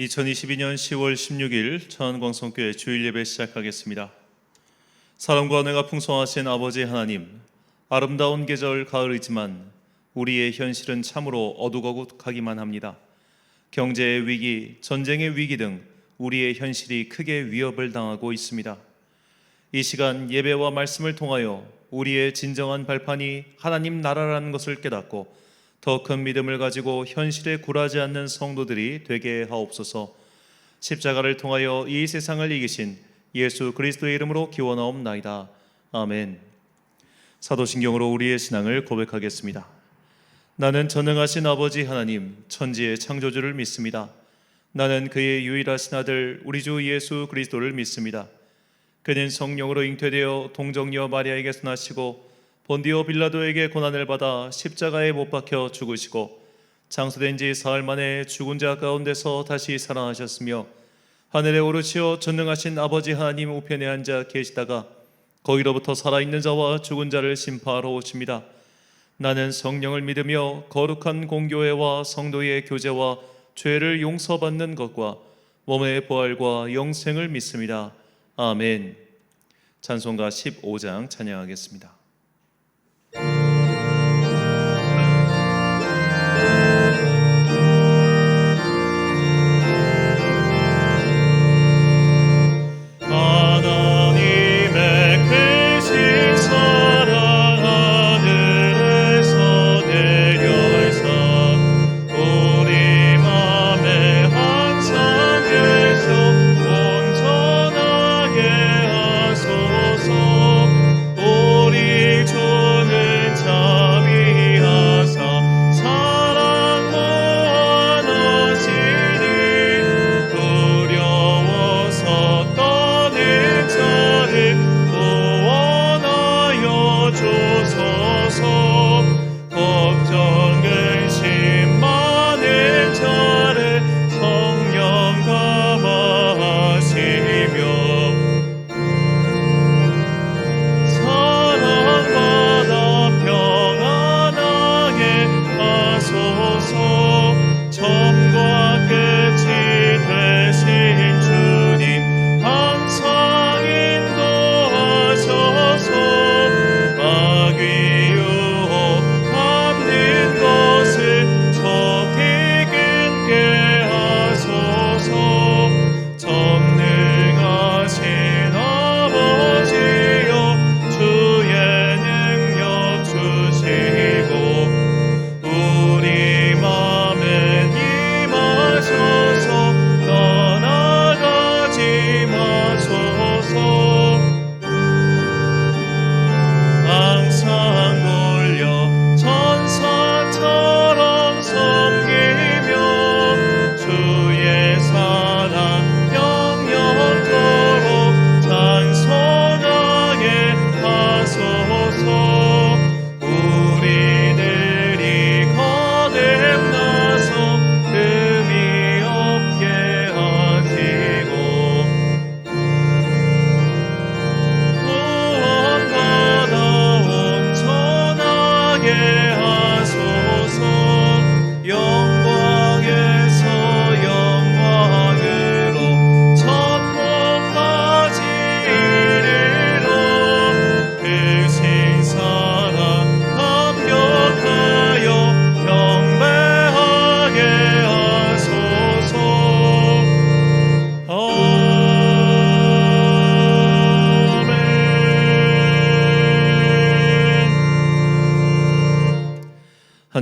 2022년 10월 16일 천안광성교회 주일 예배 시작하겠습니다. 사랑과 은혜가 풍성하신 아버지 하나님, 아름다운 계절 가을이지만 우리의 현실은 참으로 어둑어둑하기만 합니다. 경제의 위기, 전쟁의 위기 등 우리의 현실이 크게 위협을 당하고 있습니다. 이 시간 예배와 말씀을 통하여 우리의 진정한 발판이 하나님 나라라는 것을 깨닫고 더 큰 믿음을 가지고 현실에 굴하지 않는 성도들이 되게 하옵소서. 십자가를 통하여 이 세상을 이기신 예수 그리스도의 이름으로 기원하옵나이다. 아멘. 사도신경으로 우리의 신앙을 고백하겠습니다. 나는 전능하신 아버지 하나님, 천지의 창조주를 믿습니다. 나는 그의 유일하신 아들 우리 주 예수 그리스도를 믿습니다. 그는 성령으로 잉태되어 동정녀 마리아에게서 나시고 본디오 빌라도에게 고난을 받아 십자가에 못 박혀 죽으시고 장사된 지 사흘 만에 죽은 자 가운데서 다시 살아나셨으며 하늘에 오르시어 전능하신 아버지 하나님 우편에 앉아 계시다가 거기로부터 살아있는 자와 죽은 자를 심판하러 오십니다. 나는 성령을 믿으며 거룩한 공교회와 성도의 교제와 죄를 용서받는 것과 몸의 부활과 영생을 믿습니다. 아멘. 찬송가 15장 찬양하겠습니다.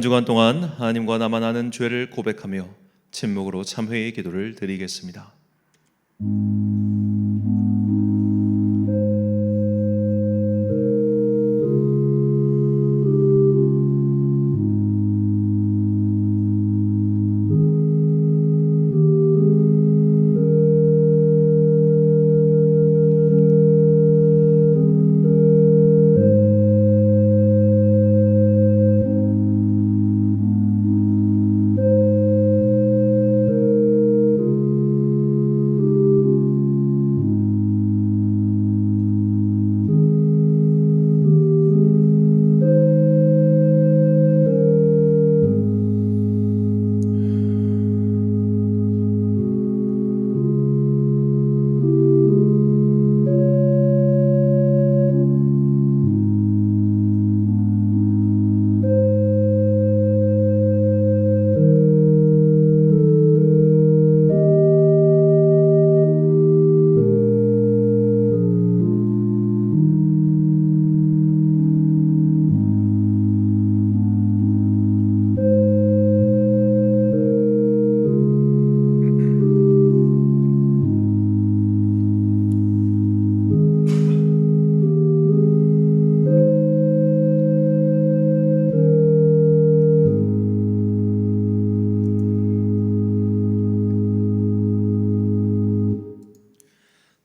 한 주간 동안 하나님과 나만 아는 죄를 고백하며 침묵으로 참회의 기도를 드리겠습니다.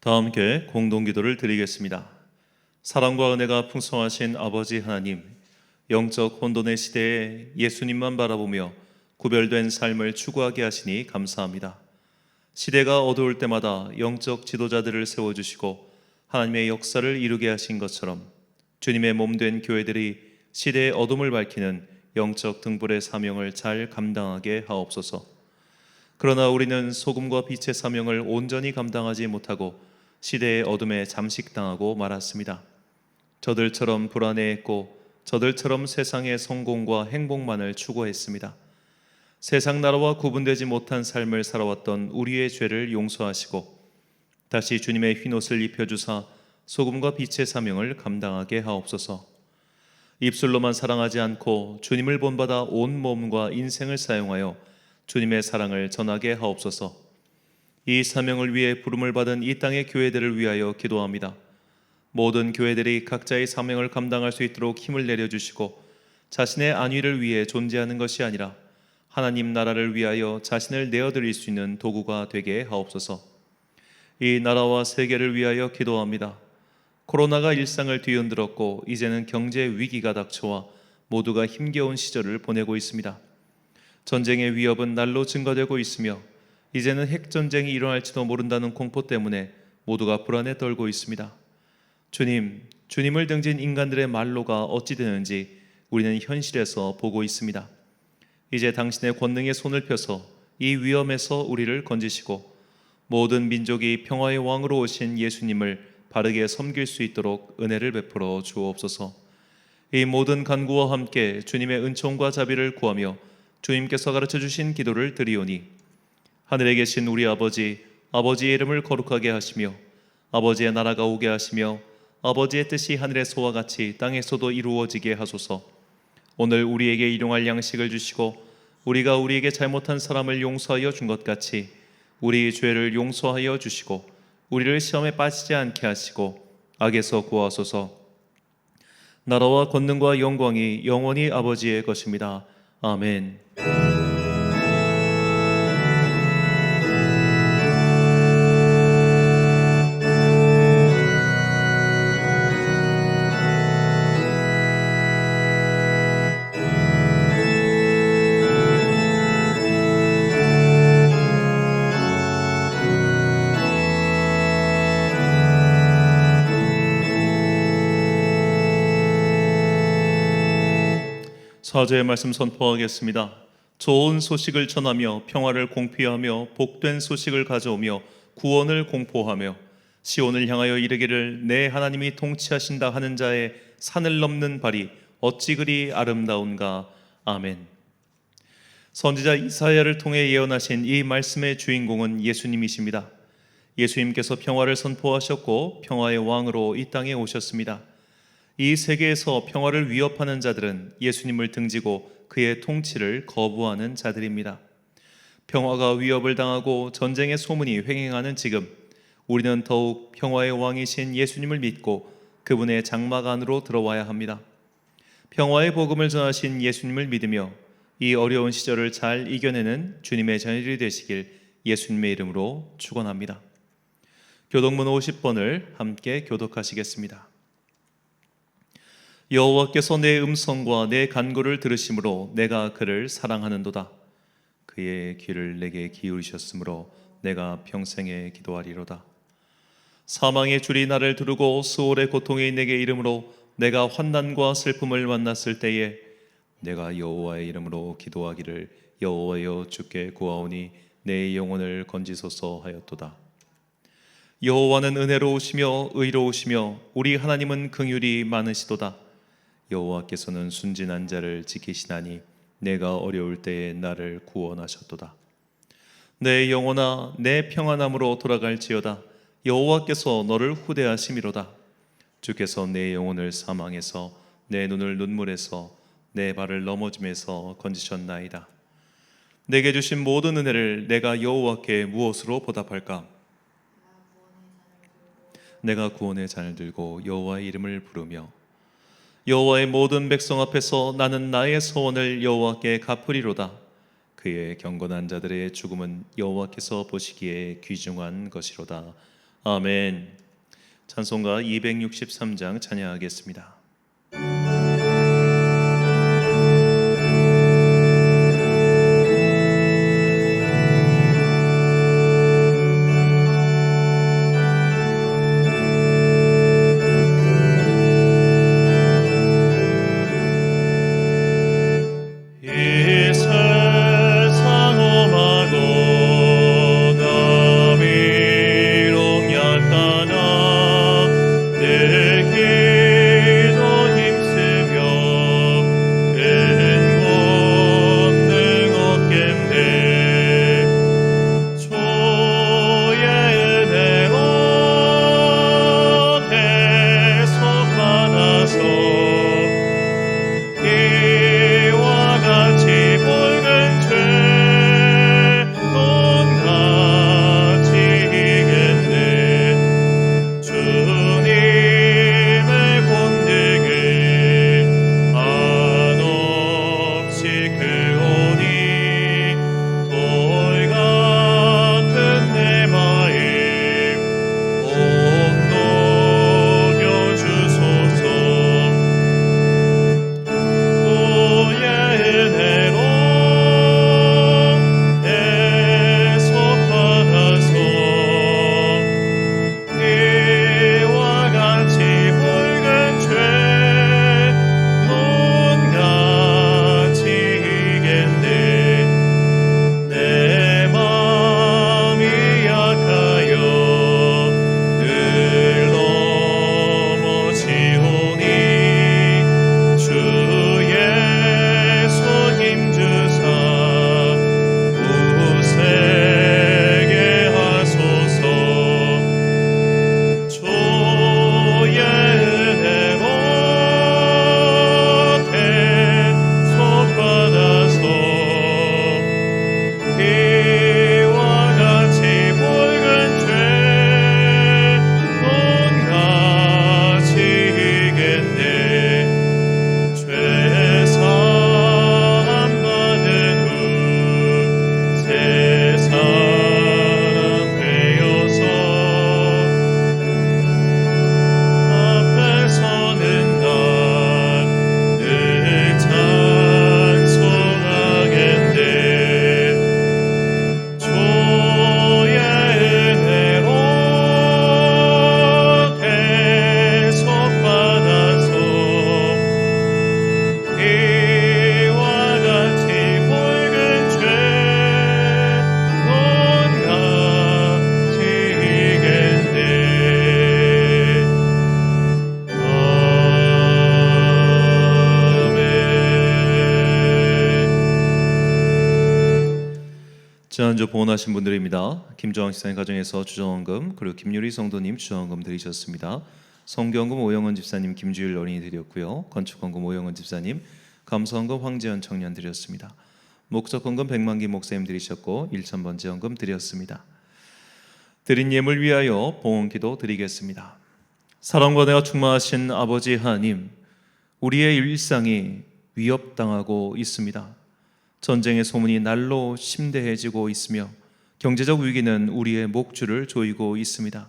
다 함께 공동기도를 드리겠습니다. 사랑과 은혜가 풍성하신 아버지 하나님, 영적 혼돈의 시대에 예수님만 바라보며 구별된 삶을 추구하게 하시니 감사합니다. 시대가 어두울 때마다 영적 지도자들을 세워주시고 하나님의 역사를 이루게 하신 것처럼 주님의 몸된 교회들이 시대의 어둠을 밝히는 영적 등불의 사명을 잘 감당하게 하옵소서. 그러나 우리는 소금과 빛의 사명을 온전히 감당하지 못하고 시대의 어둠에 잠식당하고 말았습니다. 저들처럼 불안해했고 저들처럼 세상의 성공과 행복만을 추구했습니다. 세상 나라와 구분되지 못한 삶을 살아왔던 우리의 죄를 용서하시고 다시 주님의 흰옷을 입혀주사 소금과 빛의 사명을 감당하게 하옵소서. 입술로만 사랑하지 않고 주님을 본받아 온 몸과 인생을 사용하여 주님의 사랑을 전하게 하옵소서. 이 사명을 위해 부름을 받은 이 땅의 교회들을 위하여 기도합니다. 모든 교회들이 각자의 사명을 감당할 수 있도록 힘을 내려주시고 자신의 안위를 위해 존재하는 것이 아니라 하나님 나라를 위하여 자신을 내어드릴 수 있는 도구가 되게 하옵소서. 이 나라와 세계를 위하여 기도합니다. 코로나가 일상을 뒤흔들었고 이제는 경제 위기가 닥쳐와 모두가 힘겨운 시절을 보내고 있습니다. 전쟁의 위협은 날로 증가되고 있으며 이제는 핵전쟁이 일어날지도 모른다는 공포 때문에 모두가 불안에 떨고 있습니다. 주님을 등진 인간들의 말로가 어찌 되는지 우리는 현실에서 보고 있습니다. 이제 당신의 권능의 손을 펴서 이 위험에서 우리를 건지시고 모든 민족이 평화의 왕으로 오신 예수님을 바르게 섬길 수 있도록 은혜를 베풀어 주옵소서. 이 모든 간구와 함께 주님의 은총과 자비를 구하며 주님께서 가르쳐 주신 기도를 드리오니 하늘에 계신 우리 아버지의 이름을 거룩하게 하시며 아버지의 나라가 오게 하시며 아버지의 뜻이 하늘에서와 같이 땅에서도 이루어지게 하소서. 오늘 우리에게 일용할 양식을 주시고 우리가 우리에게 잘못한 사람을 용서하여 준 것 같이 우리 죄를 용서하여 주시고 우리를 시험에 빠지지 않게 하시고 악에서 구하소서. 나라와 권능과 영광이 영원히 아버지의 것입니다. 아멘. 사제의 말씀 선포하겠습니다. 좋은 소식을 전하며 평화를 공피하며 복된 소식을 가져오며 구원을 공포하며 시온을 향하여 이르기를 내 하나님이 통치하신다 하는 자의 산을 넘는 발이 어찌 그리 아름다운가. 아멘. 선지자 이사야를 통해 예언하신 이 말씀의 주인공은 예수님이십니다. 예수님께서 평화를 선포하셨고 평화의 왕으로 이 땅에 오셨습니다. 이 세계에서 평화를 위협하는 자들은 예수님을 등지고 그의 통치를 거부하는 자들입니다. 평화가 위협을 당하고 전쟁의 소문이 횡행하는 지금 우리는 더욱 평화의 왕이신 예수님을 믿고 그분의 장막 안으로 들어와야 합니다. 평화의 복음을 전하신 예수님을 믿으며 이 어려운 시절을 잘 이겨내는 주님의 자녀들이 되시길 예수님의 이름으로 축원합니다. 교독문 50번을 함께 교독하시겠습니다. 여호와께서 내 음성과 내 간구를 들으심으로 내가 그를 사랑하는도다. 그의 귀를 내게 기울이셨으므로 내가 평생에 기도하리로다. 사망의 줄이 나를 두르고 수월의 고통이 내게 이르므로 내가 환난과 슬픔을 만났을 때에 내가 여호와의 이름으로 기도하기를 여호와여 주께 구하오니 내 영혼을 건지소서 하였도다. 여호와는 은혜로우시며 의로우시며 우리 하나님은 긍휼이 많으시도다. 여호와께서는 순진한 자를 지키시나니 내가 어려울 때에 나를 구원하셨도다. 내 영혼아 내 평안함으로 돌아갈지어다. 여호와께서 너를 후대하심이로다. 주께서 내 영혼을 사망에서 내 눈을 눈물에서 내 발을 넘어짐에서 건지셨나이다. 내게 주신 모든 은혜를 내가 여호와께 무엇으로 보답할까? 내가 구원의 잔을 들고 여호와의 이름을 부르며 여호와의 모든 백성 앞에서 나는 나의 소원을 여호와께 갚으리로다. 그의 경건한 자들의 죽음은 여호와께서 보시기에 귀중한 것이로다. 아멘. 찬송가 263장 찬양하겠습니다. 지난주 보원하신 분들입니다. 김조항 집사님 가정에서 주정원금, 그리고 김유리 성도님 주정원금 드리셨습니다. 성경금 오영은 집사님, 김주일 어린이 드렸고요. 건축원금 오영은 집사님, 감사원금 황재현 청년 드렸습니다. 목적원금 백만기 목사님 드리셨고 1,000번째 드렸습니다. 드린 예물 위하여 봉헌기도 드리겠습니다. 사랑과 은혜가 충만하신 아버지 하나님, 우리의 일상이 위협당하고 있습니다. 전쟁의 소문이 날로 심대해지고 있으며 경제적 위기는 우리의 목줄을 조이고 있습니다.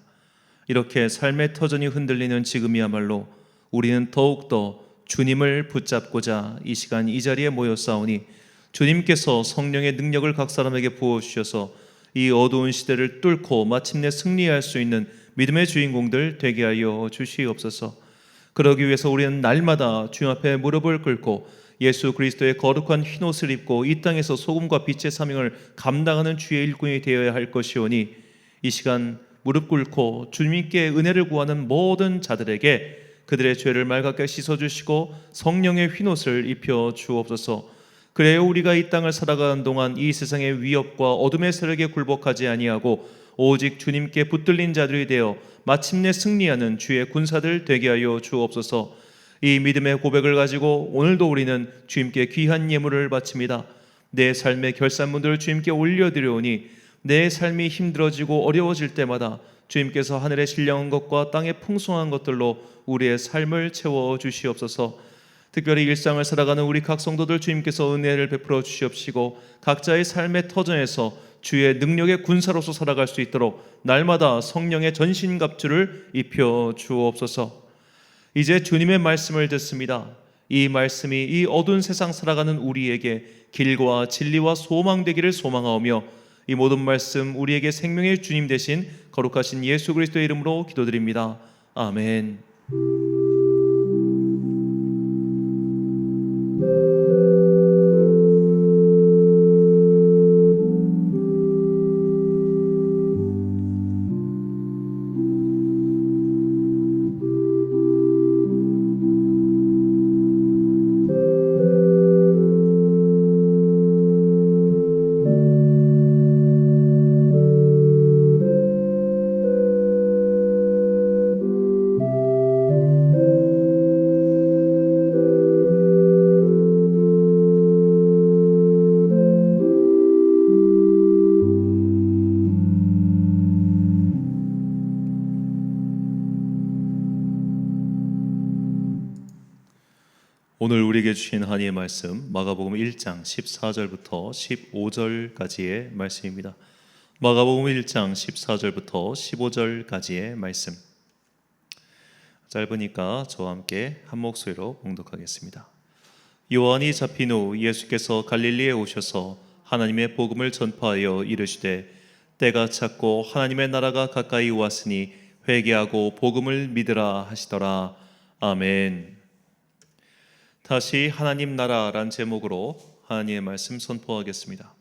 이렇게 삶의 터전이 흔들리는 지금이야말로 우리는 더욱더 주님을 붙잡고자 이 시간 이 자리에 모였사오니 주님께서 성령의 능력을 각 사람에게 부어주셔서 이 어두운 시대를 뚫고 마침내 승리할 수 있는 믿음의 주인공들 되게 하여 주시옵소서. 그러기 위해서 우리는 날마다 주님 앞에 무릎을 꿇고 예수 그리스도의 거룩한 흰옷을 입고 이 땅에서 소금과 빛의 사명을 감당하는 주의 일꾼이 되어야 할 것이오니 이 시간 무릎 꿇고 주님께 은혜를 구하는 모든 자들에게 그들의 죄를 맑게 씻어주시고 성령의 흰옷을 입혀 주옵소서. 그래야 우리가 이 땅을 살아가는 동안 이 세상의 위협과 어둠의 세력에 굴복하지 아니하고 오직 주님께 붙들린 자들이 되어 마침내 승리하는 주의 군사들 되게 하여 주옵소서. 이 믿음의 고백을 가지고 오늘도 우리는 주님께 귀한 예물을 바칩니다. 내 삶의 결산문들을 주님께 올려드려오니 내 삶이 힘들어지고 어려워질 때마다 주님께서 하늘의 신령한 것과 땅의 풍성한 것들로 우리의 삶을 채워주시옵소서. 특별히 일상을 살아가는 우리 각 성도들 주님께서 은혜를 베풀어 주시옵시고 각자의 삶의 터전에서 주의 능력의 군사로서 살아갈 수 있도록 날마다 성령의 전신갑주를 입혀 주옵소서. 이제 주님의 말씀을 듣습니다. 이 말씀이 이 어두운 세상 살아가는 우리에게 길과 진리와 소망 되기를 소망하오며, 이 모든 말씀 우리에게 생명의 주님 되신 거룩하신 예수 그리스도의 이름으로 기도드립니다. 아멘. 오늘 우리에게 주신 하나님의 말씀 마가복음 1장 14절부터 15절까지의 말씀입니다. 마가복음 1장 14절부터 15절까지의 말씀, 짧으니까 저와 함께 한 목소리로 봉독하겠습니다. 요한이 잡힌 후 예수께서 갈릴리에 오셔서 하나님의 복음을 전파하여 이르시되, 때가 찼고 하나님의 나라가 가까이 왔으니 회개하고 복음을 믿으라 하시더라. 아멘. 다시 하나님 나라란 제목으로 하나님의 말씀 선포하겠습니다.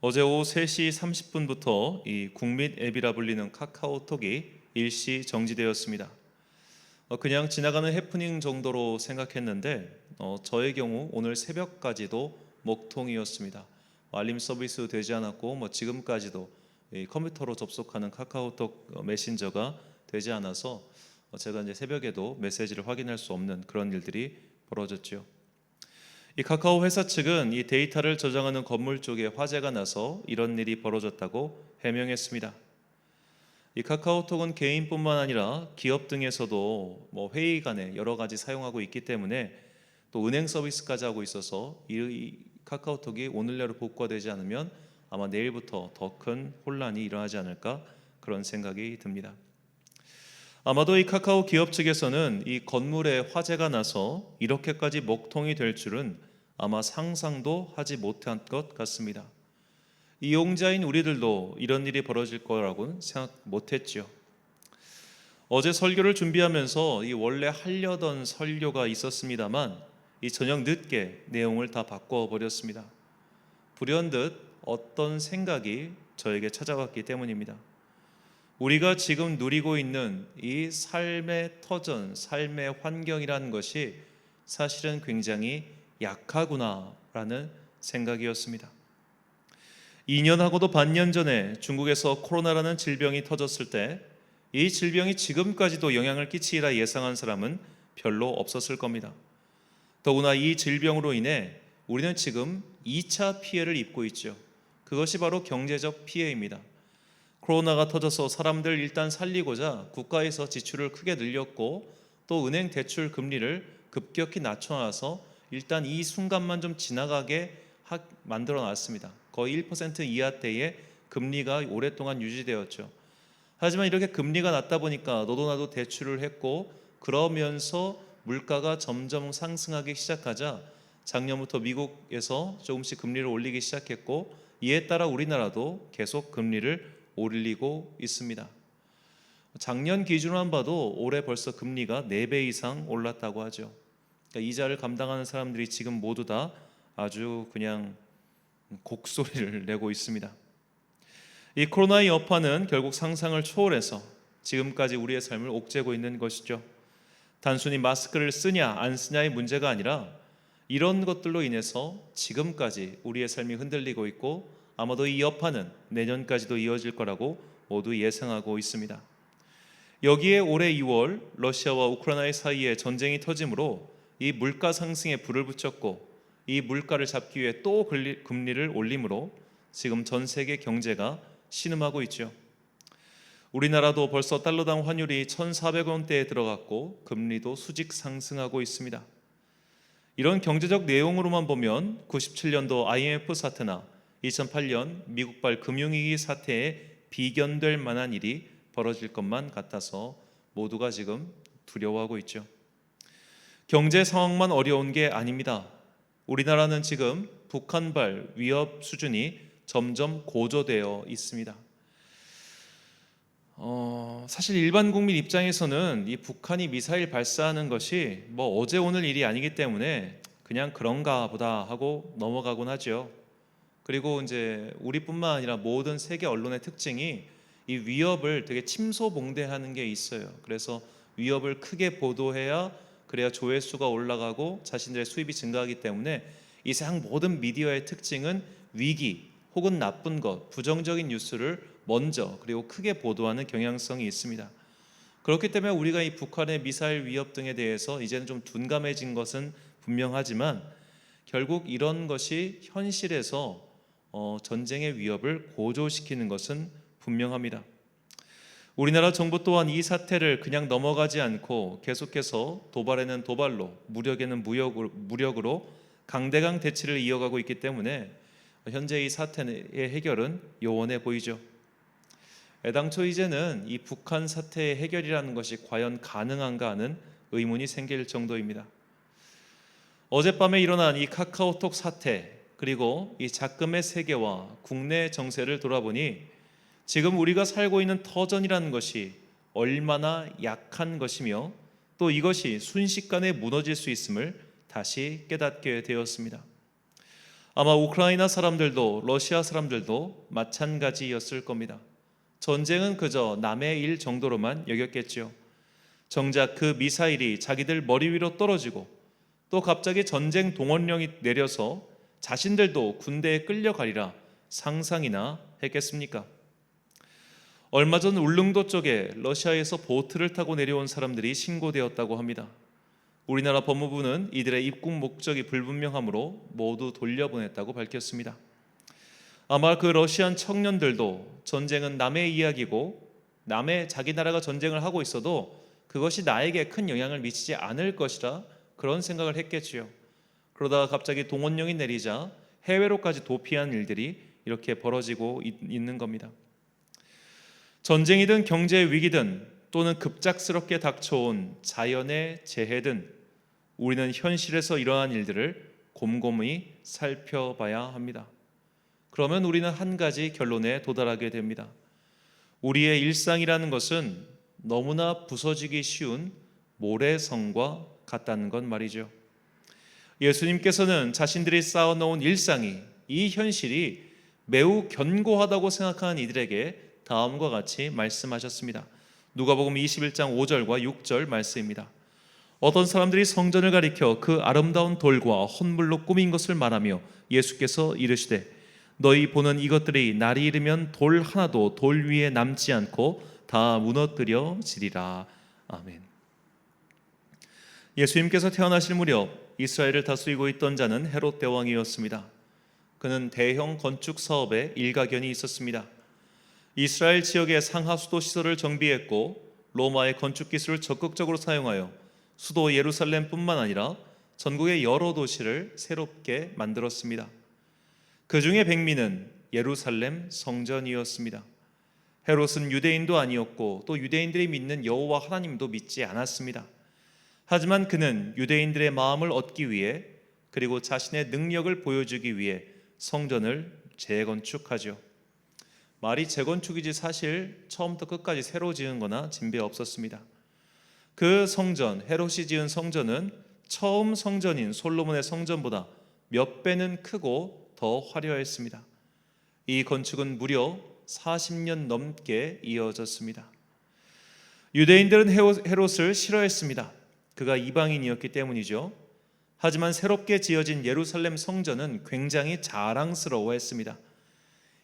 어제 오후 3시 30분부터 이 국민 앱이라 불리는 카카오톡이 일시 정지되었습니다. 그냥 지나가는 해프닝 정도로 생각했는데 저의 경우 오늘 새벽까지도 먹통이었습니다. 알림 서비스 되지 않았고 지금까지도 이 컴퓨터로 접속하는 카카오톡 메신저가 되지 않아서 제가 이제 새벽에도 메시지를 확인할 수 없는 그런 일들이 벌어졌죠. 이 카카오 회사 측은 이 데이터를 저장하는 건물 쪽에 화재가 나서 이런 일이 벌어졌다고 해명했습니다. 이 카카오톡은 개인뿐만 아니라 기업 등에서도 회의 간에 여러 가지 사용하고 있기 때문에 또 은행 서비스까지 하고 있어서 이 카카오톡이 오늘 내로 복구되지 않으면 아마 내일부터 더 큰 혼란이 일어나지 않을까, 그런 생각이 듭니다. 아마도 이 카카오 기업 측에서는 이 건물에 화재가 나서 이렇게까지 먹통이 될 줄은 아마 상상도 하지 못한 것 같습니다. 이용자인 우리들도 이런 일이 벌어질 거라고는 생각 못했죠. 어제 설교를 준비하면서 이 원래 하려던 설교가 있었습니다만 이 저녁 늦게 내용을 다 바꿔버렸습니다. 불현듯 어떤 생각이 저에게 찾아왔기 때문입니다. 우리가 지금 누리고 있는 이 삶의 터전, 삶의 환경이라는 것이 사실은 굉장히 약하구나라는 생각이었습니다. 2년하고도 반년 전에 중국에서 코로나라는 질병이 터졌을 때 이 질병이 지금까지도 영향을 끼치리라 예상한 사람은 별로 없었을 겁니다. 더구나 이 질병으로 인해 우리는 지금 2차 피해를 입고 있죠. 그것이 바로 경제적 피해입니다. 코로나가 터져서 사람들 일단 살리고자 국가에서 지출을 크게 늘렸고 또 은행 대출 금리를 급격히 낮춰놔서 일단 이 순간만 좀 지나가게 만들어 놨습니다. 거의 1% 이하대의 금리가 오랫동안 유지되었죠. 하지만 이렇게 금리가 낮다 보니까 너도 나도 대출을 했고, 그러면서 물가가 점점 상승하기 시작하자 작년부터 미국에서 조금씩 금리를 올리기 시작했고, 이에 따라 우리나라도 계속 금리를 올리고 있습니다. 작년 기준으로만 봐도 올해 벌써 금리가 4배 이상 올랐다고 하죠. 그러니까 이자를 감당하는 사람들이 지금 모두 다 아주 그냥 곡소리를 내고 있습니다. 이 코로나의 여파는 결국 상상을 초월해서 지금까지 우리의 삶을 옥죄고 있는 것이죠. 단순히 마스크를 쓰냐 안 쓰냐의 문제가 아니라 이런 것들로 인해서 지금까지 우리의 삶이 흔들리고 있고, 아마도 이 여파는 내년까지도 이어질 거라고 모두 예상하고 있습니다. 여기에 올해 2월 러시아와 우크라이나 사이에 전쟁이 터짐으로 이 물가 상승에 불을 붙였고, 이 물가를 잡기 위해 또 금리를 올림으로 지금 전 세계 경제가 신음하고 있죠. 우리나라도 벌써 달러당 환율이 1,400원대에 들어갔고 금리도 수직 상승하고 있습니다. 이런 경제적 내용으로만 보면 97년도 IMF 사태나 2008년 미국발 금융위기 사태에 비견될 만한 일이 벌어질 것만 같아서 모두가 지금 두려워하고 있죠. 경제 상황만 어려운 게 아닙니다. 우리나라는 지금 북한발 위협 수준이 점점 고조되어 있습니다. 사실 일반 국민 입장에서는 이 북한이 미사일 발사하는 것이 뭐 어제 오늘 일이 아니기 때문에 그냥 그런가 보다 하고 넘어가곤 하죠. 그리고 이제 우리뿐만 아니라 모든 세계 언론의 특징이 이 위협을 되게 침소봉대하는 게 있어요. 그래서 위협을 크게 보도해야 그래야 조회수가 올라가고 자신들의 수입이 증가하기 때문에 이 세상 모든 미디어의 특징은 위기 혹은 나쁜 것, 부정적인 뉴스를 먼저 그리고 크게 보도하는 경향성이 있습니다. 그렇기 때문에 우리가 이 북한의 미사일 위협 등에 대해서 이제는 좀 둔감해진 것은 분명하지만 결국 이런 것이 현실에서 전쟁의 위협을 고조시키는 것은 분명합니다. 우리나라 정부 또한 이 사태를 그냥 넘어가지 않고 계속해서 도발에는 도발로, 무력에는 무력으로 강대강 대치를 이어가고 있기 때문에 현재 이 사태의 해결은 요원해 보이죠. 애당초 이제는 이 북한 사태의 해결이라는 것이 과연 가능한가 하는 의문이 생길 정도입니다. 어젯밤에 일어난 이 카카오톡 사태 그리고 이 작금의 세계와 국내 정세를 돌아보니 지금 우리가 살고 있는 터전이라는 것이 얼마나 약한 것이며 또 이것이 순식간에 무너질 수 있음을 다시 깨닫게 되었습니다. 아마 우크라이나 사람들도 러시아 사람들도 마찬가지였을 겁니다. 전쟁은 그저 남의 일 정도로만 여겼겠죠. 정작 그 미사일이 자기들 머리 위로 떨어지고 또 갑자기 전쟁 동원령이 내려서 자신들도 군대에 끌려가리라 상상이나 했겠습니까? 얼마 전 울릉도 쪽에 러시아에서 보트를 타고 내려온 사람들이 신고되었다고 합니다. 우리나라 법무부는 이들의 입국 목적이 불분명하므로 모두 돌려보냈다고 밝혔습니다. 아마 그 러시안 청년들도 전쟁은 남의 이야기고 남의 자기 나라가 전쟁을 하고 있어도 그것이 나에게 큰 영향을 미치지 않을 것이라 그런 생각을 했겠지요. 그러다가 갑자기 동원령이 내리자 해외로까지 도피한 일들이 이렇게 벌어지고 있는 겁니다. 전쟁이든 경제 위기든 또는 급작스럽게 닥쳐온 자연의 재해든 우리는 현실에서 이러한 일들을 곰곰이 살펴봐야 합니다. 그러면 우리는 한 가지 결론에 도달하게 됩니다. 우리의 일상이라는 것은 너무나 부서지기 쉬운 모래성과 같다는 건 말이죠. 예수님께서는 자신들이 쌓아놓은 일상이 이 현실이 매우 견고하다고 생각하는 이들에게 다음과 같이 말씀하셨습니다. 누가복음 21장 5절과 6절 말씀입니다. 어떤 사람들이 성전을 가리켜 그 아름다운 돌과 헌물로 꾸민 것을 말하며 예수께서 이르시되 너희 보는 이것들이 날이 이르면 돌 하나도 돌 위에 남지 않고 다 무너뜨려지리라. 아멘. 예수님께서 태어나실 무렵 이스라엘을 다스리고 있던 자는 헤롯 대왕이었습니다. 그는 대형 건축 사업에 일가견이 있었습니다. 이스라엘 지역의 상하 수도 시설을 정비했고 로마의 건축 기술을 적극적으로 사용하여 수도 예루살렘뿐만 아니라 전국의 여러 도시를 새롭게 만들었습니다. 그 중에 백미는 예루살렘 성전이었습니다. 헤롯은 유대인도 아니었고 또 유대인들이 믿는 여호와 하나님도 믿지 않았습니다. 하지만 그는 유대인들의 마음을 얻기 위해 그리고 자신의 능력을 보여주기 위해 성전을 재건축하죠. 말이 재건축이지 사실 처음부터 끝까지 새로 지은 거나 진배 없었습니다. 그 성전, 헤롯이 지은 성전은 처음 성전인 솔로몬의 성전보다 몇 배는 크고 더 화려했습니다. 이 건축은 무려 40년 넘게 이어졌습니다. 유대인들은 헤롯을 싫어했습니다. 그가 이방인이었기 때문이죠. 하지만 새롭게 지어진 예루살렘 성전은 굉장히 자랑스러워했습니다.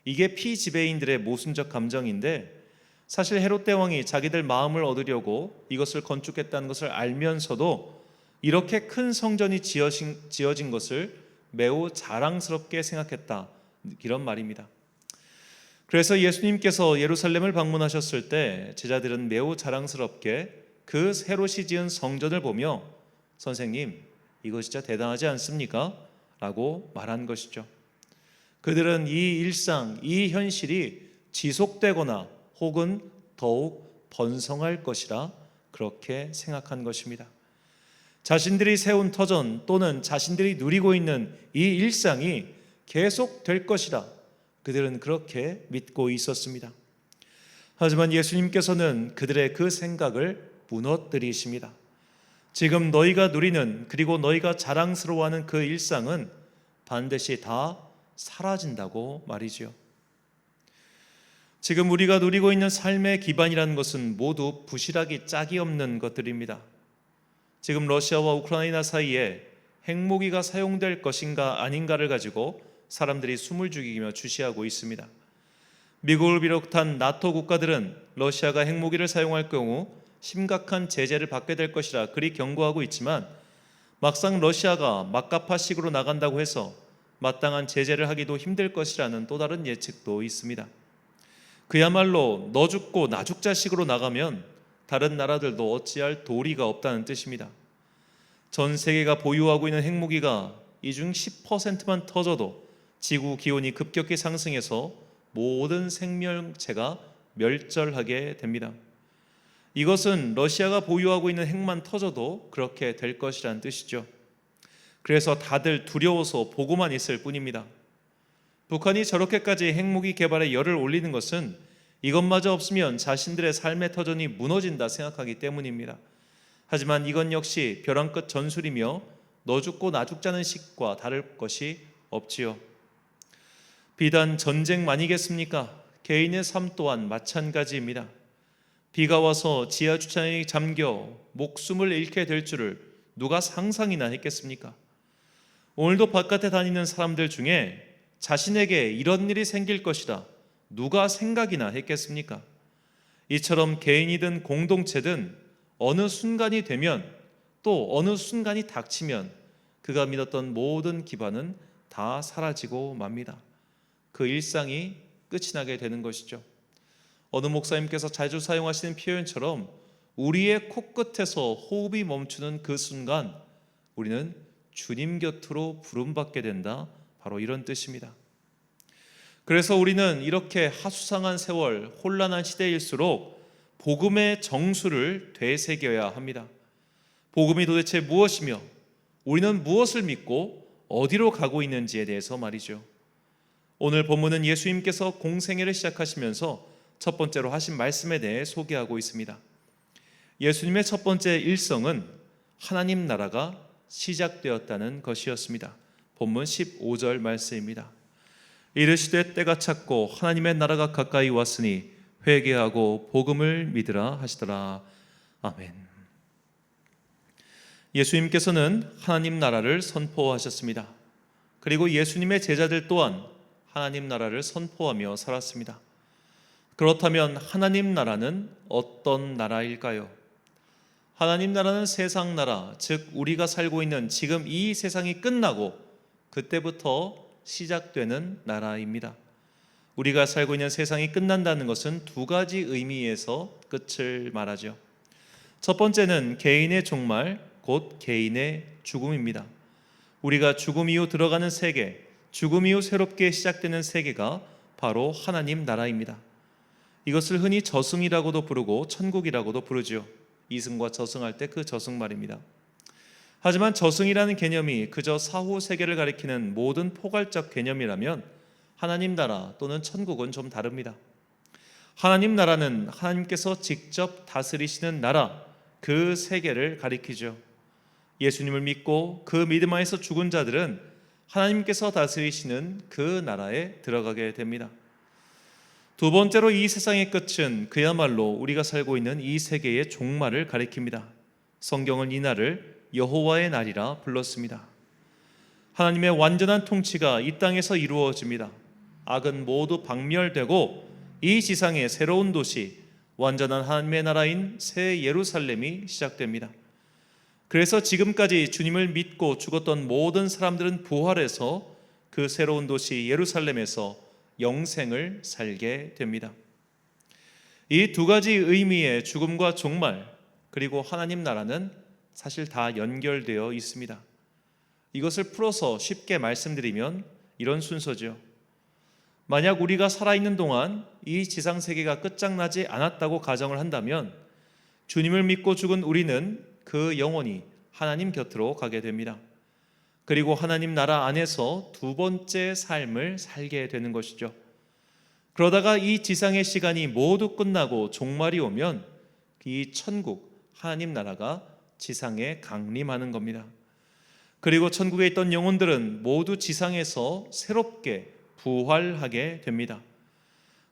이게 피지배인들의 모순적 감정인데 사실 헤롯 대왕이 자기들 마음을 얻으려고 이것을 건축했다는 것을 알면서도 이렇게 큰 성전이 지어진 것을 매우 자랑스럽게 생각했다, 이런 말입니다. 그래서 예수님께서 예루살렘을 방문하셨을 때 제자들은 매우 자랑스럽게 그 헤롯이 지은 성전을 보며 선생님, 이거 진짜 대단하지 않습니까? 라고 말한 것이죠. 그들은 이 일상, 이 현실이 지속되거나 혹은 더욱 번성할 것이라 그렇게 생각한 것입니다. 자신들이 세운 터전 또는 자신들이 누리고 있는 이 일상이 계속될 것이라 그들은 그렇게 믿고 있었습니다. 하지만 예수님께서는 그들의 그 생각을 무너뜨리십니다. 지금 너희가 누리는 그리고 너희가 자랑스러워하는 그 일상은 반드시 다 사라진다고 말이지요. 지금 우리가 누리고 있는 삶의 기반이라는 것은 모두 부실하기 짝이 없는 것들입니다. 지금 러시아와 우크라이나 사이에 핵무기가 사용될 것인가 아닌가를 가지고 사람들이 숨을 죽이며 주시하고 있습니다. 미국을 비롯한 나토 국가들은 러시아가 핵무기를 사용할 경우 심각한 제재를 받게 될 것이라 그리 경고하고 있지만 막상 러시아가 막가파식으로 나간다고 해서 마땅한 제재를 하기도 힘들 것이라는 또 다른 예측도 있습니다. 그야말로 너 죽고 나 죽자식으로 나가면 다른 나라들도 어찌할 도리가 없다는 뜻입니다. 전 세계가 보유하고 있는 핵무기가 이 중 10%만 터져도 지구 기온이 급격히 상승해서 모든 생명체가 멸절하게 됩니다. 이것은 러시아가 보유하고 있는 핵만 터져도 그렇게 될 것이라는 뜻이죠. 그래서 다들 두려워서 보고만 있을 뿐입니다. 북한이 저렇게까지 핵무기 개발에 열을 올리는 것은 이것마저 없으면 자신들의 삶의 터전이 무너진다 생각하기 때문입니다. 하지만 이건 역시 벼랑 끝 전술이며 너 죽고 나 죽자는 식과 다를 것이 없지요. 비단 전쟁만이겠습니까? 개인의 삶 또한 마찬가지입니다. 비가 와서 지하 주차장에 잠겨 목숨을 잃게 될 줄을 누가 상상이나 했겠습니까? 오늘도 바깥에 다니는 사람들 중에 자신에게 이런 일이 생길 것이라 누가 생각이나 했겠습니까? 이처럼 개인이든 공동체든 어느 순간이 되면 또 어느 순간이 닥치면 그가 믿었던 모든 기반은 다 사라지고 맙니다. 그 일상이 끝이 나게 되는 것이죠. 어느 목사님께서 자주 사용하시는 표현처럼 우리의 코끝에서 호흡이 멈추는 그 순간 우리는 주님 곁으로 부름받게 된다. 바로 이런 뜻입니다. 그래서 우리는 이렇게 하수상한 세월, 혼란한 시대일수록 복음의 정수를 되새겨야 합니다. 복음이 도대체 무엇이며 우리는 무엇을 믿고 어디로 가고 있는지에 대해서 말이죠. 오늘 본문은 예수님께서 공생애를 시작하시면서 첫 번째로 하신 말씀에 대해 소개하고 있습니다. 예수님의 첫 번째 일성은 하나님 나라가 시작되었다는 것이었습니다. 본문 15절 말씀입니다. 이르시되 때가 찼고 하나님의 나라가 가까이 왔으니 회개하고 복음을 믿으라 하시더라. 아멘. 예수님께서는 하나님 나라를 선포하셨습니다. 그리고 예수님의 제자들 또한 하나님 나라를 선포하며 살았습니다. 그렇다면 하나님 나라는 어떤 나라일까요? 하나님 나라는 세상 나라, 즉 우리가 살고 있는 지금 이 세상이 끝나고 그때부터 시작되는 나라입니다. 우리가 살고 있는 세상이 끝난다는 것은 두 가지 의미에서 끝을 말하죠. 첫 번째는 개인의 종말, 곧 개인의 죽음입니다. 우리가 죽음 이후 들어가는 세계, 죽음 이후 새롭게 시작되는 세계가 바로 하나님 나라입니다. 이것을 흔히 저승이라고도 부르고 천국이라고도 부르죠. 이승과 저승할 때 그 저승 말입니다. 하지만 저승이라는 개념이 그저 사후 세계를 가리키는 모든 포괄적 개념이라면 하나님 나라 또는 천국은 좀 다릅니다. 하나님 나라는 하나님께서 직접 다스리시는 나라, 그 세계를 가리키죠. 예수님을 믿고 그 믿음 안에서 죽은 자들은 하나님께서 다스리시는 그 나라에 들어가게 됩니다. 두 번째로 이 세상의 끝은 그야말로 우리가 살고 있는 이 세계의 종말을 가리킵니다. 성경은 이 날을 여호와의 날이라 불렀습니다. 하나님의 완전한 통치가 이 땅에서 이루어집니다. 악은 모두 박멸되고 이 지상의 새로운 도시, 완전한 하나님의 나라인 새 예루살렘이 시작됩니다. 그래서 지금까지 주님을 믿고 죽었던 모든 사람들은 부활해서 그 새로운 도시 예루살렘에서 영생을 살게 됩니다. 이 두 가지 의미의 죽음과 종말 그리고 하나님 나라는 사실 다 연결되어 있습니다. 이것을 풀어서 쉽게 말씀드리면 이런 순서죠. 만약 우리가 살아있는 동안 이 지상 세계가 끝장나지 않았다고 가정을 한다면 주님을 믿고 죽은 우리는 그 영원히 하나님 곁으로 가게 됩니다. 그리고 하나님 나라 안에서 두 번째 삶을 살게 되는 것이죠. 그러다가 이 지상의 시간이 모두 끝나고 종말이 오면 이 천국, 하나님 나라가 지상에 강림하는 겁니다. 그리고 천국에 있던 영혼들은 모두 지상에서 새롭게 부활하게 됩니다.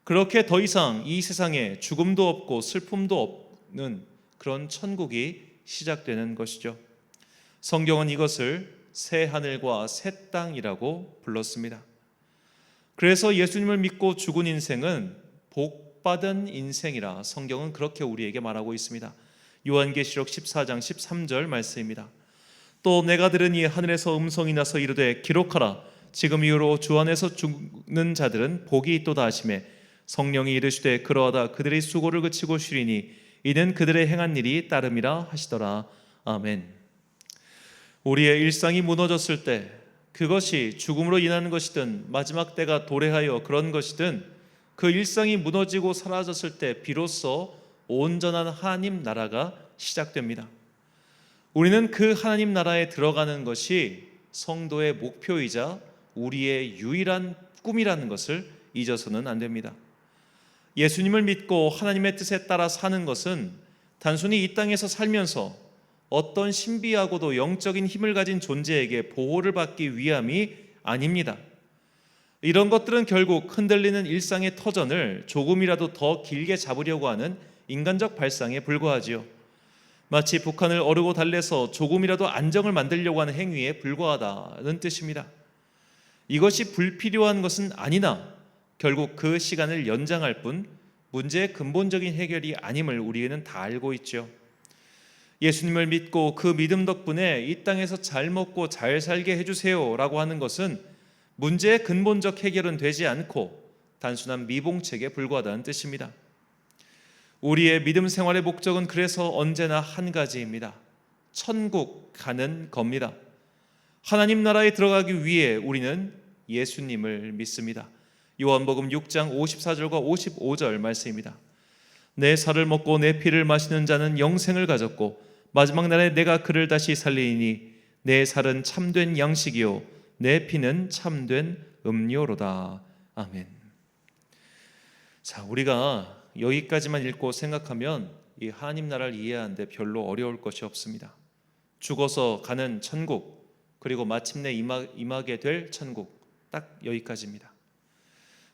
그렇게 더 이상 이 세상에 죽음도 없고 슬픔도 없는 그런 천국이 시작되는 것이죠. 성경은 이것을 새 하늘과 새 땅이라고 불렀습니다. 그래서 예수님을 믿고 죽은 인생은 복받은 인생이라 성경은 그렇게 우리에게 말하고 있습니다. 요한계시록 14장 13절 말씀입니다. 또 내가 들으니 하늘에서 음성이 나서 이르되 기록하라. 지금 이후로 주 안에서 죽는 자들은 복이 있도다 하시매 성령이 이르시되 그러하다 그들의 수고를 그치고 쉬리니 이는 그들의 행한 일이 따름이라 하시더라. 아멘. 우리의 일상이 무너졌을 때 그것이 죽음으로 인하는 것이든 마지막 때가 도래하여 그런 것이든 그 일상이 무너지고 사라졌을 때 비로소 온전한 하나님 나라가 시작됩니다. 우리는 그 하나님 나라에 들어가는 것이 성도의 목표이자 우리의 유일한 꿈이라는 것을 잊어서는 안 됩니다. 예수님을 믿고 하나님의 뜻에 따라 사는 것은 단순히 이 땅에서 살면서 어떤 신비하고도 영적인 힘을 가진 존재에게 보호를 받기 위함이 아닙니다. 이런 것들은 결국 흔들리는 일상의 터전을 조금이라도 더 길게 잡으려고 하는 인간적 발상에 불과하지요. 마치 북한을 어르고 달래서 조금이라도 안정을 만들려고 하는 행위에 불과하다는 뜻입니다. 이것이 불필요한 것은 아니나 결국 그 시간을 연장할 뿐 문제의 근본적인 해결이 아님을 우리는 다 알고 있죠. 예수님을 믿고 그 믿음 덕분에 이 땅에서 잘 먹고 잘 살게 해주세요 라고 하는 것은 문제의 근본적 해결은 되지 않고 단순한 미봉책에 불과하다는 뜻입니다. 우리의 믿음 생활의 목적은 그래서 언제나 한 가지입니다. 천국 가는 겁니다. 하나님 나라에 들어가기 위해 우리는 예수님을 믿습니다. 요한복음 6장 54절과 55절 말씀입니다. 내 살을 먹고 내 피를 마시는 자는 영생을 가졌고 마지막 날에 내가 그를 다시 살리니 내 살은 참된 양식이요 내 피는 참된 음료로다. 아멘. 자, 우리가 여기까지만 읽고 생각하면 이 하나님 나라를 이해하는데 별로 어려울 것이 없습니다. 죽어서 가는 천국, 그리고 마침내 임하게 될 천국, 딱 여기까지입니다.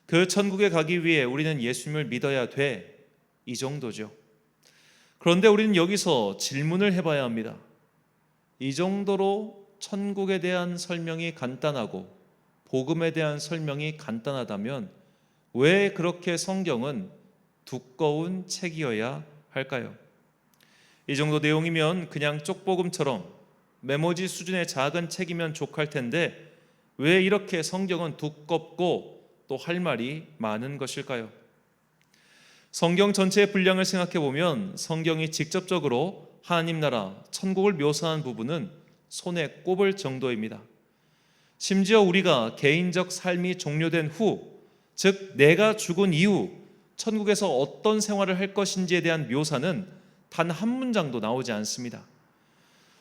그 천국에 가기 위해 우리는 예수님을 믿어야 돼, 이 정도죠. 그런데 우리는 여기서 질문을 해봐야 합니다. 이 정도로 천국에 대한 설명이 간단하고 복음에 대한 설명이 간단하다면 왜 그렇게 성경은 두꺼운 책이어야 할까요? 이 정도 내용이면 그냥 쪽복음처럼 메모지 수준의 작은 책이면 족할 텐데 왜 이렇게 성경은 두껍고 또 할 말이 많은 것일까요? 성경 전체의 분량을 생각해 보면 성경이 직접적으로 하나님 나라, 천국을 묘사한 부분은 손에 꼽을 정도입니다. 심지어 우리가 개인적 삶이 종료된 후, 즉 내가 죽은 이후 천국에서 어떤 생활을 할 것인지에 대한 묘사는 단 한 문장도 나오지 않습니다.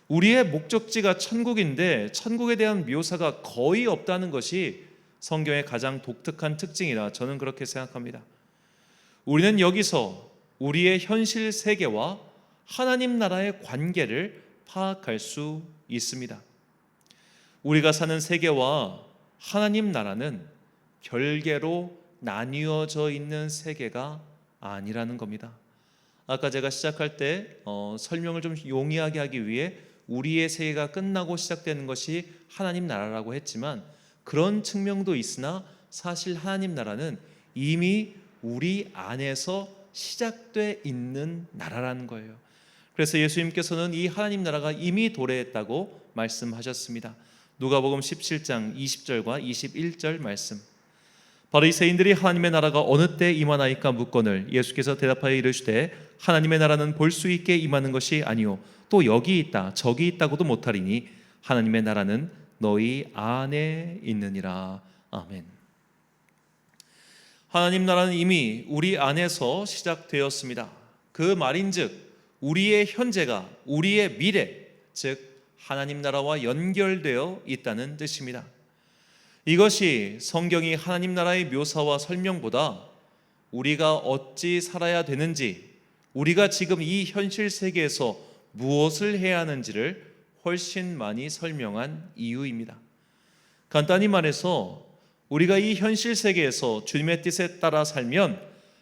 우리의 목적지가 천국인데 천국에 대한 묘사가 거의 없다는 것이 성경의 가장 독특한 특징이라 저는 그렇게 생각합니다. 우리는 여기서 우리의 현실 세계와 하나님 나라의 관계를 파악할 수 있습니다. 우리가 사는 세계와 하나님 나라는 별개로 나뉘어져 있는 세계가 아니라는 겁니다. 아까 제가 시작할 때 설명을 좀 용이하게 하기 위해 우리의 세계가 끝나고 시작되는 것이 하나님 나라라고 했지만 그런 측면도 있으나 사실 하나님 나라는 이미 우리 안에서 시작돼 있는 나라라는 거예요. 그래서 예수님께서는 이 하나님 나라가 이미 도래했다고 말씀하셨습니다. 누가복음 17장 20절과 21절 말씀. 바리새인들이 하나님의 나라가 어느 때 임하나이까 묻거늘 예수께서 대답하여 이르시되 하나님의 나라는 볼 수 있게 임하는 것이 아니요 또 여기 있다 저기 있다고도 못하리니 하나님의 나라는 너희 안에 있느니라. 아멘. 하나님 나라는 이미 우리 안에서 시작되었습니다. 그 말인즉 우리의 현재가 우리의 미래, 즉 하나님 나라와 연결되어 있다는 뜻입니다. 이것이 성경이 하나님 나라의 묘사와 설명보다 우리가 어찌 살아야 되는지, 우리가 지금 이 현실 세계에서 무엇을 해야 하는지를 훨씬 많이 설명한 이유입니다. 간단히 말해서 우리가 이 현실 세계에서 주님의 뜻에 따라 살면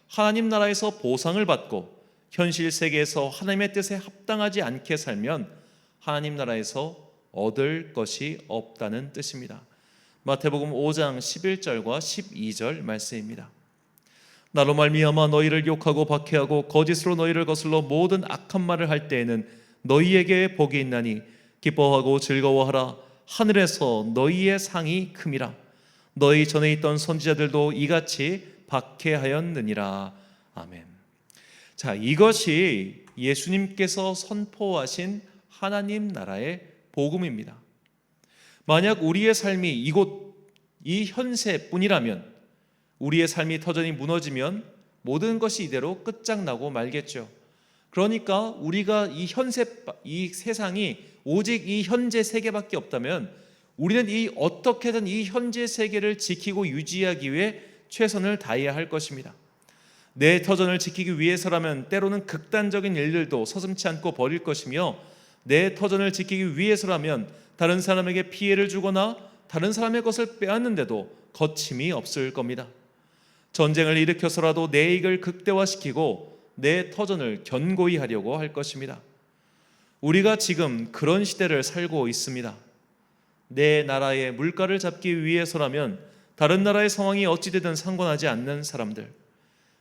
하나님 나라에서 보상을 받고, 현실 세계에서 하나님의 뜻에 합당하지 않게 살면 하나님 나라에서 얻을 것이 없다는 뜻입니다. 마태복음 5장 11절과 12절 말씀입니다. 나로 말미암아 너희를 욕하고 박해하고 거짓으로 너희를 거슬러 모든 악한 말을 할 때에는 너희에게 복이 있나니 기뻐하고 즐거워하라. 하늘에서 너희의 상이 큼이라. 너희 전에 있던 선지자들도 이같이 박해하였느니라. 아멘. 자, 이것이 예수님께서 선포하신 하나님 나라의 복음입니다. 만약 우리의 삶이 이 현세뿐이라면, 우리의 삶이 터전이 무너지면 모든 것이 이대로 끝장나고 말겠죠. 그러니까 우리가 이 세상이 오직 이 현재 세계밖에 없다면 우리는 어떻게든 이 현재 세계를 지키고 유지하기 위해 최선을 다해야 할 것입니다. 내 터전을 지키기 위해서라면 때로는 극단적인 일들도 서슴지 않고 벌일 것이며, 내 터전을 지키기 위해서라면 다른 사람에게 피해를 주거나 다른 사람의 것을 빼앗는데도 거침이 없을 겁니다. 전쟁을 일으켜서라도 내 이익을 극대화시키고 내 터전을 견고히 하려고 할 것입니다. 우리가 지금 그런 시대를 살고 있습니다. 내 나라의 물가를 잡기 위해서라면 다른 나라의 상황이 어찌되든 상관하지 않는 사람들,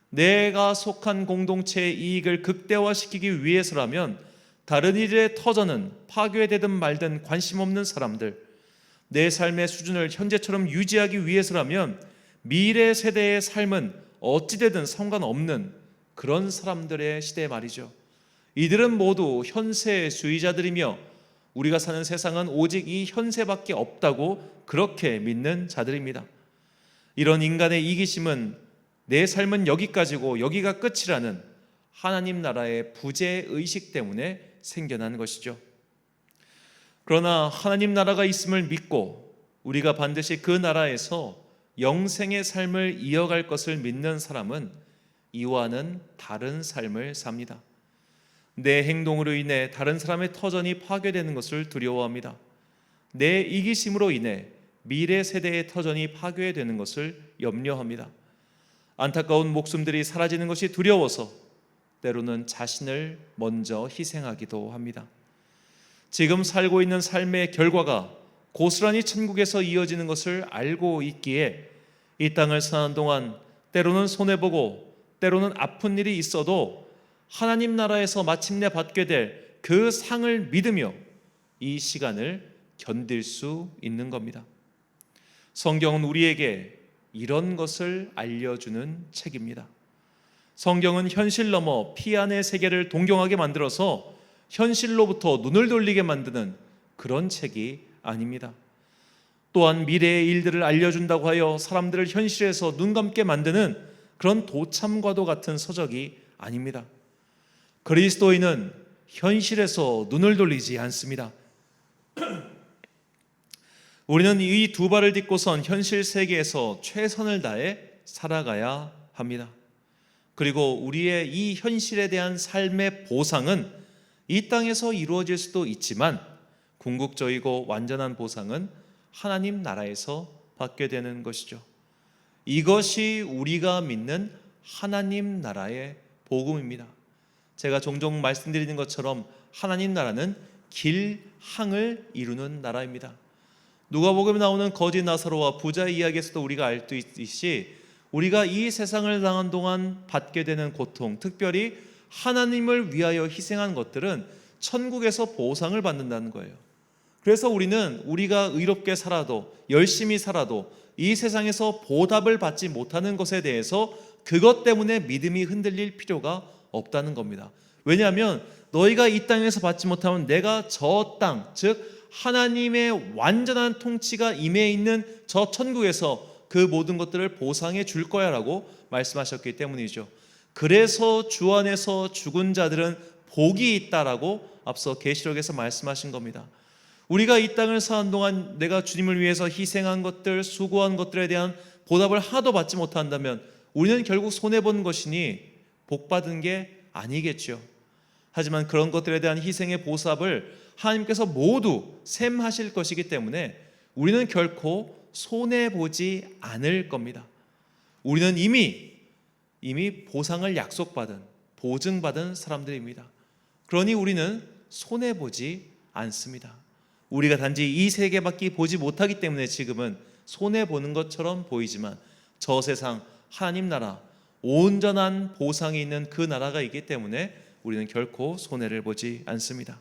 내가 속한 공동체의 이익을 극대화시키기 위해서라면 다른 일의 터전은 파괴되든 말든 관심 없는 사람들, 내 삶의 수준을 현재처럼 유지하기 위해서라면 미래 세대의 삶은 어찌되든 상관없는 그런 사람들의 시대 말이죠. 이들은 모두 현세주의자들이며 우리가 사는 세상은 오직 이 현세밖에 없다고 그렇게 믿는 자들입니다. 이런 인간의 이기심은 내 삶은 여기까지고 여기가 끝이라는 하나님 나라의 부재의식 때문에 생겨난 것이죠. 그러나 하나님 나라가 있음을 믿고 우리가 반드시 그 나라에서 영생의 삶을 이어갈 것을 믿는 사람은 이와는 다른 삶을 삽니다. 내 행동으로 인해 다른 사람의 터전이 파괴되는 것을 두려워합니다. 내 이기심으로 인해 미래 세대의 터전이 파괴되는 것을 염려합니다. 안타까운 목숨들이 사라지는 것이 두려워서 때로는 자신을 먼저 희생하기도 합니다. 지금 살고 있는 삶의 결과가 고스란히 천국에서 이어지는 것을 알고 있기에 이 땅을 사는 동안 때로는 손해보고 때로는 아픈 일이 있어도 하나님 나라에서 마침내 받게 될 그 상을 믿으며 이 시간을 견딜 수 있는 겁니다. 성경은 우리에게 이런 것을 알려주는 책입니다. 성경은 현실 넘어 피 안의 세계를 동경하게 만들어서 현실로부터 눈을 돌리게 만드는 그런 책이 아닙니다. 또한 미래의 일들을 알려준다고 하여 사람들을 현실에서 눈 감게 만드는 그런 도참과도 같은 서적이 아닙니다. 그리스도인은 현실에서 눈을 돌리지 않습니다. 우리는 이 두 발을 딛고선 현실 세계에서 최선을 다해 살아가야 합니다. 그리고 우리의 이 현실에 대한 삶의 보상은 이 땅에서 이루어질 수도 있지만 궁극적이고 완전한 보상은 하나님 나라에서 받게 되는 것이죠. 이것이 우리가 믿는 하나님 나라의 복음입니다. 제가 종종 말씀드리는 것처럼 하나님 나라는 길항을 이루는 나라입니다. 누가복음에 나오는 거지 나사로와 부자 이야기에서도 우리가 알 수 있듯이 우리가 이 세상을 당한 동안 받게 되는 고통, 특별히 하나님을 위하여 희생한 것들은 천국에서 보상을 받는다는 거예요. 그래서 우리는 우리가 의롭게 살아도 열심히 살아도 이 세상에서 보답을 받지 못하는 것에 대해서 그것 때문에 믿음이 흔들릴 필요가 없다는 겁니다. 왜냐하면 너희가 이 땅에서 받지 못하면 내가 저 땅, 즉 하나님의 완전한 통치가 임해 있는 저 천국에서 그 모든 것들을 보상해 줄 거야 라고 말씀하셨기 때문이죠. 그래서 주 안에서 죽은 자들은 복이 있다라고 앞서 계시록에서 말씀하신 겁니다. 우리가 이 땅을 사는 동안 내가 주님을 위해서 희생한 것들, 수고한 것들에 대한 보답을 하나도 받지 못한다면 우리는 결국 손해본 것이니 복받은 게 아니겠죠. 하지만 그런 것들에 대한 희생의 보답을 하나님께서 모두 셈하실 것이기 때문에 우리는 결코 손해보지 않을 겁니다. 우리는 이미 보상을 약속받은, 보증받은 사람들입니다. 그러니 우리는 손해보지 않습니다. 우리가 단지 이 세계밖에 보지 못하기 때문에 지금은 손해보는 것처럼 보이지만 저 세상 하나님 나라, 온전한 보상이 있는 그 나라가 있기 때문에 우리는 결코 손해를 보지 않습니다.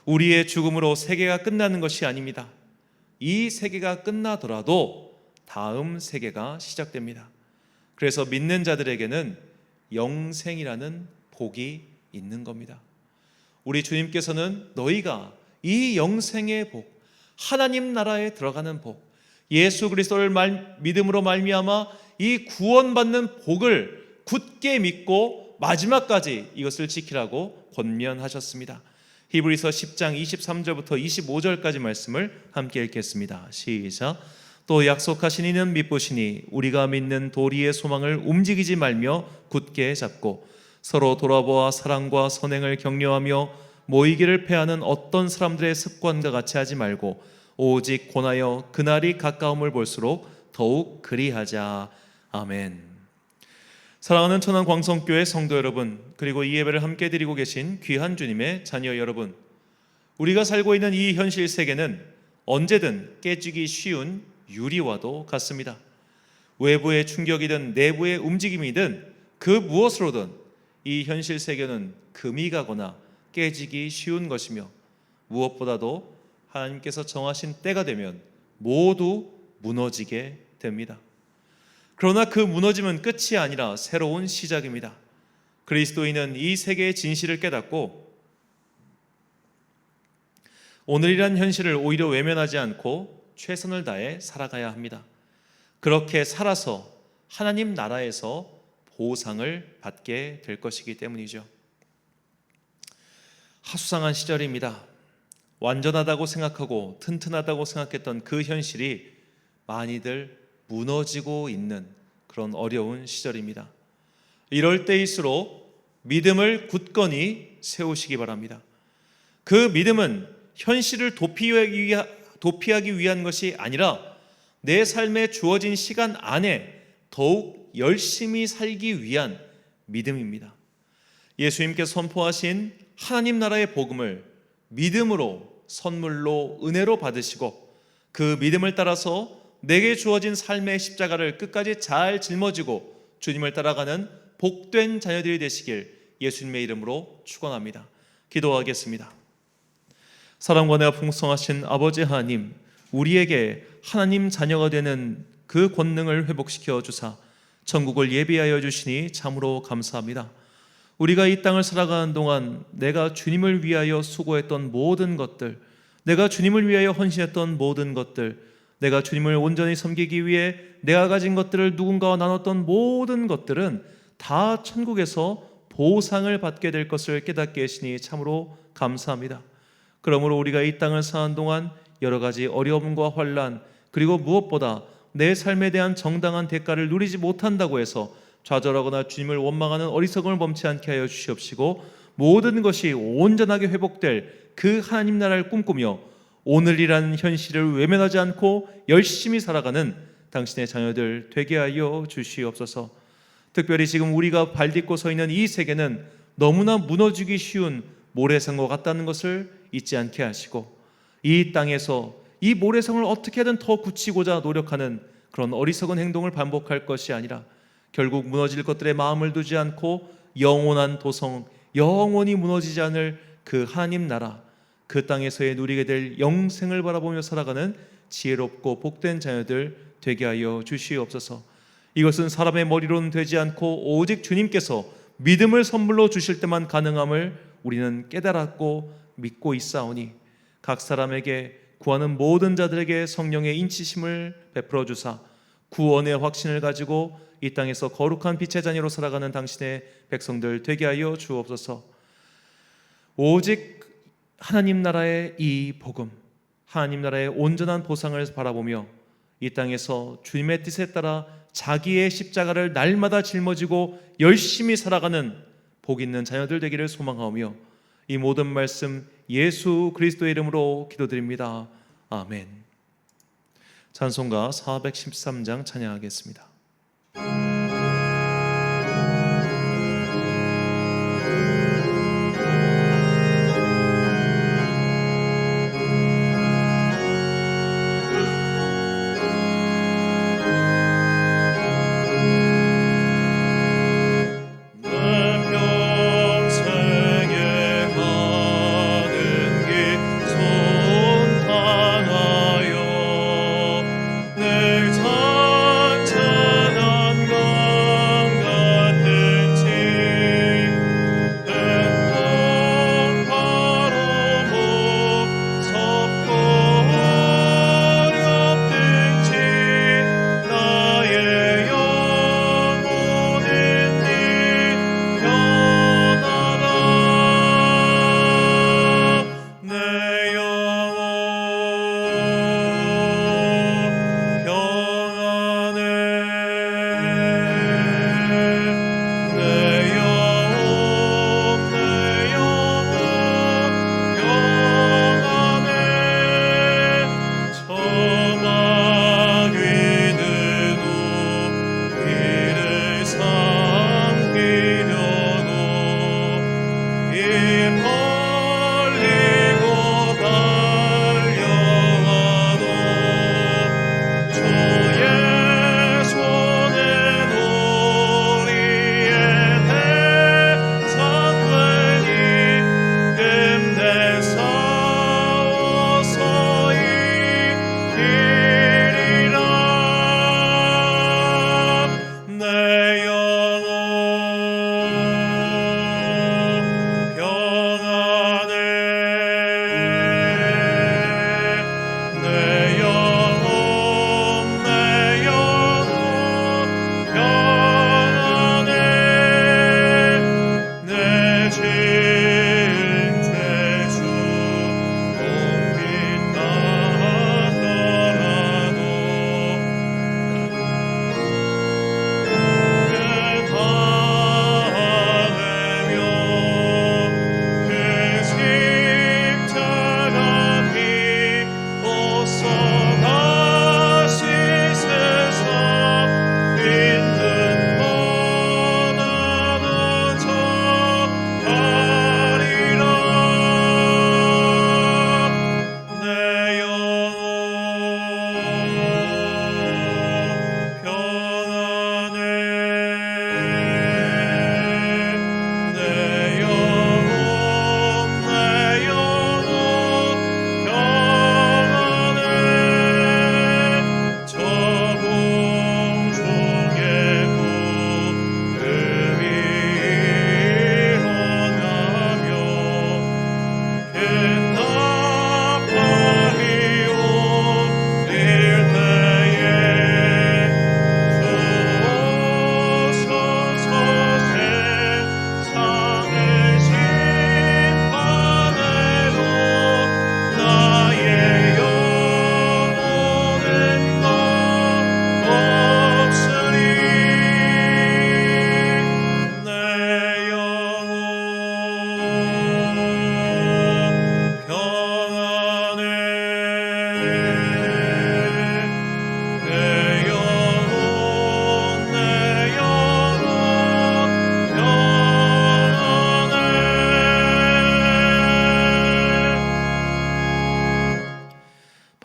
우리의 죽음으로 세계가 끝나는 것이 아닙니다. 이 세계가 끝나더라도 다음 세계가 시작됩니다. 그래서 믿는 자들에게는 영생이라는 복이 있는 겁니다. 우리 주님께서는 너희가 이 영생의 복, 하나님 나라에 들어가는 복, 예수 그리스도를 믿음으로 말미암아 이 구원받는 복을 굳게 믿고 마지막까지 이것을 지키라고 권면하셨습니다. 히브리서 10장 23절부터 25절까지 말씀을 함께 읽겠습니다. 시작. 또 약속하신 이는 믿으시니 우리가 믿는 도리의 소망을 움직이지 말며 굳게 잡고 서로 돌아보아 사랑과 선행을 격려하며 모이기를 패하는 어떤 사람들의 습관과 같이 하지 말고 오직 권하여 그날이 가까움을 볼수록 더욱 그리하자. 아멘. 사랑하는 천안 광성교회 성도 여러분, 그리고 이 예배를 함께 드리고 계신 귀한 주님의 자녀 여러분, 우리가 살고 있는 이 현실 세계는 언제든 깨지기 쉬운 유리와도 같습니다. 외부의 충격이든 내부의 움직임이든 그 무엇으로든 이 현실 세계는 금이 가거나 깨지기 쉬운 것이며 무엇보다도 하나님께서 정하신 때가 되면 모두 무너지게 됩니다. 그러나 그 무너짐은 끝이 아니라 새로운 시작입니다. 그리스도인은 이 세계의 진실을 깨닫고 오늘이란 현실을 오히려 외면하지 않고 최선을 다해 살아가야 합니다. 그렇게 살아서 하나님 나라에서 보상을 받게 될 것이기 때문이죠. 하수상한 시절입니다. 완전하다고 생각하고 튼튼하다고 생각했던 그 현실이 많이들 무너지고 있는 그런 어려운 시절입니다. 이럴 때일수록 믿음을 굳건히 세우시기 바랍니다. 그 믿음은 현실을 도피하기 위한 것이 아니라 내 삶에 주어진 시간 안에 더욱 열심히 살기 위한 믿음입니다. 예수님께서 선포하신 하나님 나라의 복음을 믿음으로 선물로 은혜로 받으시고 그 믿음을 따라서 내게 주어진 삶의 십자가를 끝까지 잘 짊어지고 주님을 따라가는 복된 자녀들이 되시길 예수님의 이름으로 축원합니다. 기도하겠습니다. 사랑과 은혜가 풍성하신 아버지 하나님, 우리에게 하나님 자녀가 되는 그 권능을 회복시켜 주사 천국을 예비하여 주시니 참으로 감사합니다. 우리가 이 땅을 살아가는 동안 내가 주님을 위하여 수고했던 모든 것들, 내가 주님을 위하여 헌신했던 모든 것들, 내가 주님을 온전히 섬기기 위해 내가 가진 것들을 누군가와 나눴던 모든 것들은 다 천국에서 보상을 받게 될 것을 깨닫게 하시니 참으로 감사합니다. 그러므로 우리가 이 땅을 사는 동안 여러 가지 어려움과 환난, 그리고 무엇보다 내 삶에 대한 정당한 대가를 누리지 못한다고 해서 좌절하거나 주님을 원망하는 어리석음을 범치 않게 하여 주시옵시고 모든 것이 온전하게 회복될 그 하나님 나라를 꿈꾸며 오늘이라는 현실을 외면하지 않고 열심히 살아가는 당신의 자녀들 되게 하여 주시옵소서. 특별히 지금 우리가 발딛고 서 있는 이 세계는 너무나 무너지기 쉬운 모래성과 같다는 것을 잊지 않게 하시고 이 땅에서 이 모래성을 어떻게든 더 굳히고자 노력하는 그런 어리석은 행동을 반복할 것이 아니라 결국 무너질 것들에 마음을 두지 않고 영원한 도성, 영원히 무너지지 않을 그 하나님 나라, 그 땅에서의 누리게 될 영생을 바라보며 살아가는 지혜롭고 복된 자녀들 되게 하여 주시옵소서. 이것은 사람의 머리로는 되지 않고 오직 주님께서 믿음을 선물로 주실 때만 가능함을 우리는 깨달았고 믿고 있사오니 각 사람에게 구하는 모든 자들에게 성령의 인치심을 베풀어 주사 구원의 확신을 가지고 이 땅에서 거룩한 빛의 자녀로 살아가는 당신의 백성들 되게 하여 주옵소서. 오직 하나님 나라의 이 복음, 하나님 나라의 온전한 보상을 바라보며 이 땅에서 주님의 뜻에 따라 자기의 십자가를 날마다 짊어지고 열심히 살아가는 복 있는 자녀들 되기를 소망하며 이 모든 말씀 예수 그리스도의 이름으로 기도드립니다. 아멘. 찬송가 413장 찬양하겠습니다.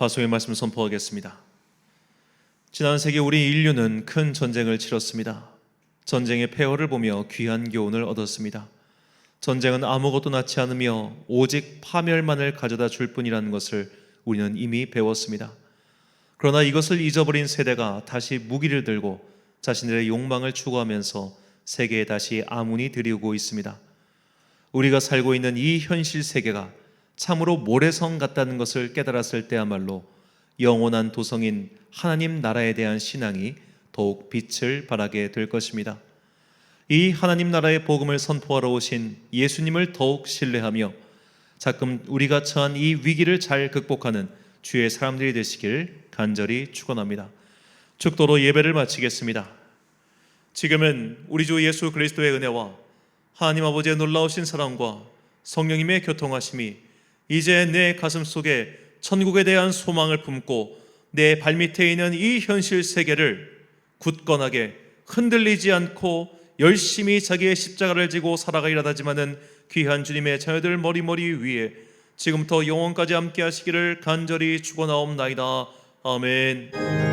파송의 말씀 선포하겠습니다. 지난 세기 우리 인류는 큰 전쟁을 치렀습니다. 전쟁의 폐허를 보며 귀한 교훈을 얻었습니다. 전쟁은 아무것도 낳지 않으며 오직 파멸만을 가져다 줄 뿐이라는 것을 우리는 이미 배웠습니다. 그러나 이것을 잊어버린 세대가 다시 무기를 들고 자신들의 욕망을 추구하면서 세계에 다시 아문이 들이우고 있습니다. 우리가 살고 있는 이 현실 세계가 참으로 모래성 같다는 것을 깨달았을 때야말로 영원한 도성인 하나님 나라에 대한 신앙이 더욱 빛을 발하게 될 것입니다. 이 하나님 나라의 복음을 선포하러 오신 예수님을 더욱 신뢰하며 자금 우리가 처한 이 위기를 잘 극복하는 주의 사람들이 되시길 간절히 축원합니다. 축도로 예배를 마치겠습니다. 지금은 우리 주 예수 그리스도의 은혜와 하나님 아버지의 놀라우신 사랑과 성령님의 교통하심이 이제 내 가슴 속에 천국에 대한 소망을 품고 내 발밑에 있는 이 현실 세계를 굳건하게 흔들리지 않고 열심히 자기의 십자가를 지고 살아가리라 다짐하는 귀한 주님의 자녀들 머리머리 위에 지금부터 영원까지 함께 하시기를 간절히 축원하옵나이다. 아멘.